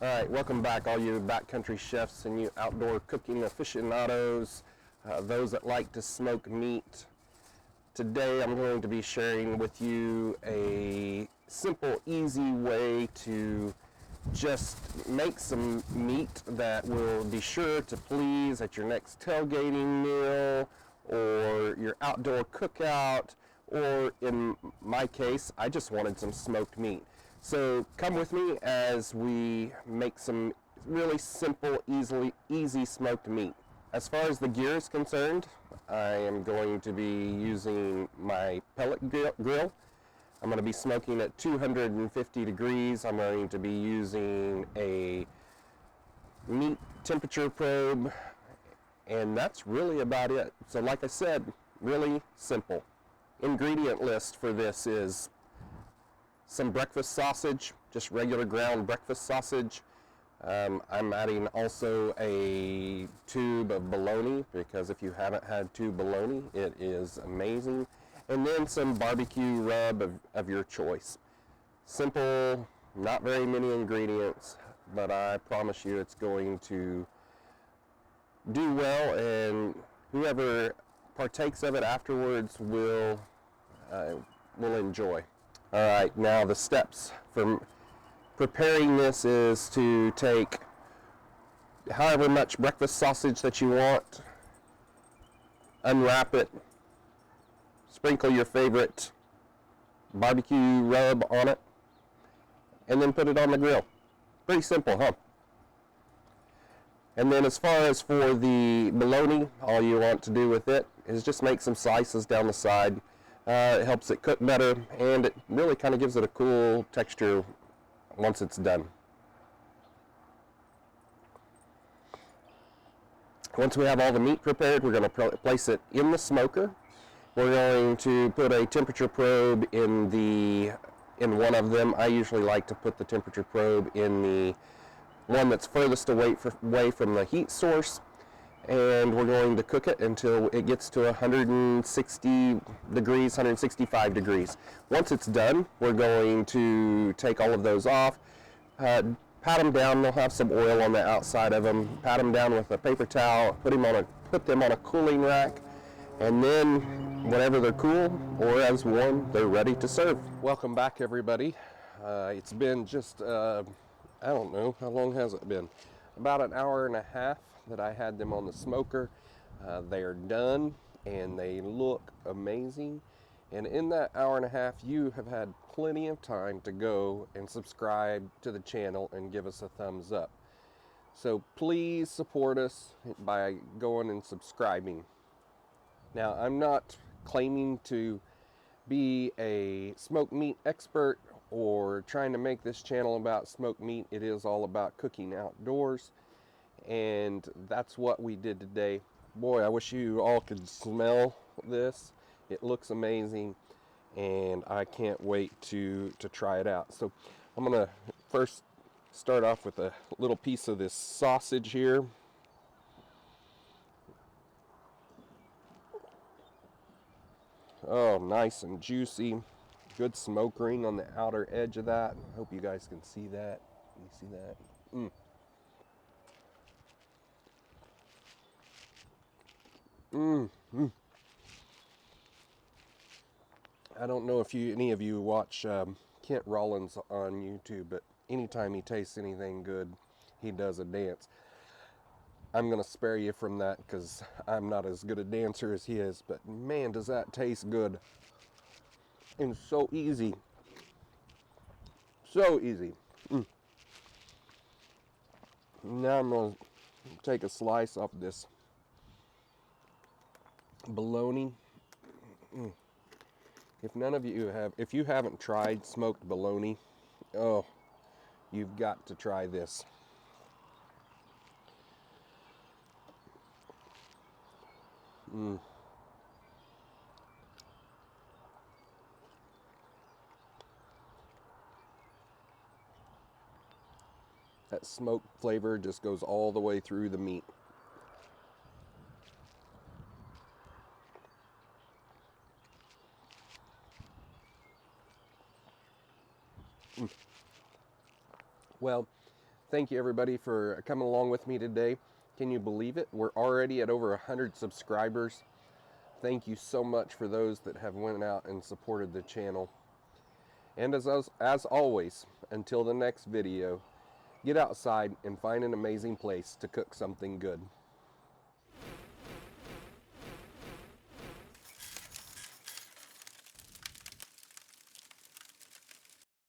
All right, welcome back, all you backcountry chefs and you outdoor cooking aficionados, those that like to smoke meat. Today I'm going to be sharing with you a simple, easy way to just make some meat that will be sure to please at your next tailgating meal or your outdoor cookout, or in my case, I just wanted some smoked meat. So come with me as we make some really simple, easy smoked meat. As far as the gear is concerned, I am going to be using my pellet grill. I'm going to be smoking at 250 degrees. I'm going to be using a meat temperature probe, and that's really about it. So like I said, really simple. Ingredient list for this is some breakfast sausage, just regular ground breakfast sausage. I'm adding also a tube of bologna, because if you haven't had tube bologna, it is amazing. And then some BBQ Rub of your choice. Simple, not very many ingredients, but I promise you it's going to do well, and whoever partakes of it afterwards will enjoy. All right, now the steps for preparing this is to take however much breakfast sausage that you want, unwrap it, sprinkle your favorite barbecue rub on it, and then put it on the grill. Pretty simple, huh? And then as far as for the bologna, all you want to do with it is just make some slices down the side. It helps it cook better, and it really kind of gives it a cool texture once it's done. Once we have all the meat prepared, we're going to place it in the smoker. We're going to put a temperature probe in one of them. I usually like to put the temperature probe in the one that's furthest away from the heat source, and we're going to cook it until it gets to 160 degrees, 165 degrees. Once it's done, we're going to take all of those off, pat them down. They'll have some oil on the outside of them. Pat them down with a paper towel, put them on a cooling rack, and then whenever they're cool or as warm, they're ready to serve. Welcome back, everybody. It's been just I don't know, how long has it been? About an hour and a half that I had them on the smoker. They are done and they look amazing. And in that hour and a half, you have had plenty of time to go and subscribe to the channel and give us a thumbs up. So please support us by going and subscribing. Now, I'm not claiming to be a smoked meat expert or trying to make this channel about smoked meat. It is all about cooking outdoors, and that's what we did today. Boy, I wish you all could smell this. It looks amazing, and I can't wait to try it out. So I'm gonna first start off with a little piece of this sausage here. Oh, nice and juicy. Good smoke ring on the outer edge of that. I hope you guys can see that. You see that? I don't know if any of you watch Kent Rollins on YouTube, but anytime he tastes anything good, he does a dance. I'm going to spare you from that because I'm not as good a dancer as he is, but man, does that taste good. And so easy. So easy. Now I'm going to take a slice off this bologna. If you haven't tried smoked bologna, oh, you've got to try this. That smoke flavor just goes all the way through the meat. Well, Thank you everybody for coming along with me today. Can you believe it? We're already at over 100 subscribers. Thank you so much for those that have went out and supported the channel. And as always, until the next video, get outside and find an amazing place to cook something good.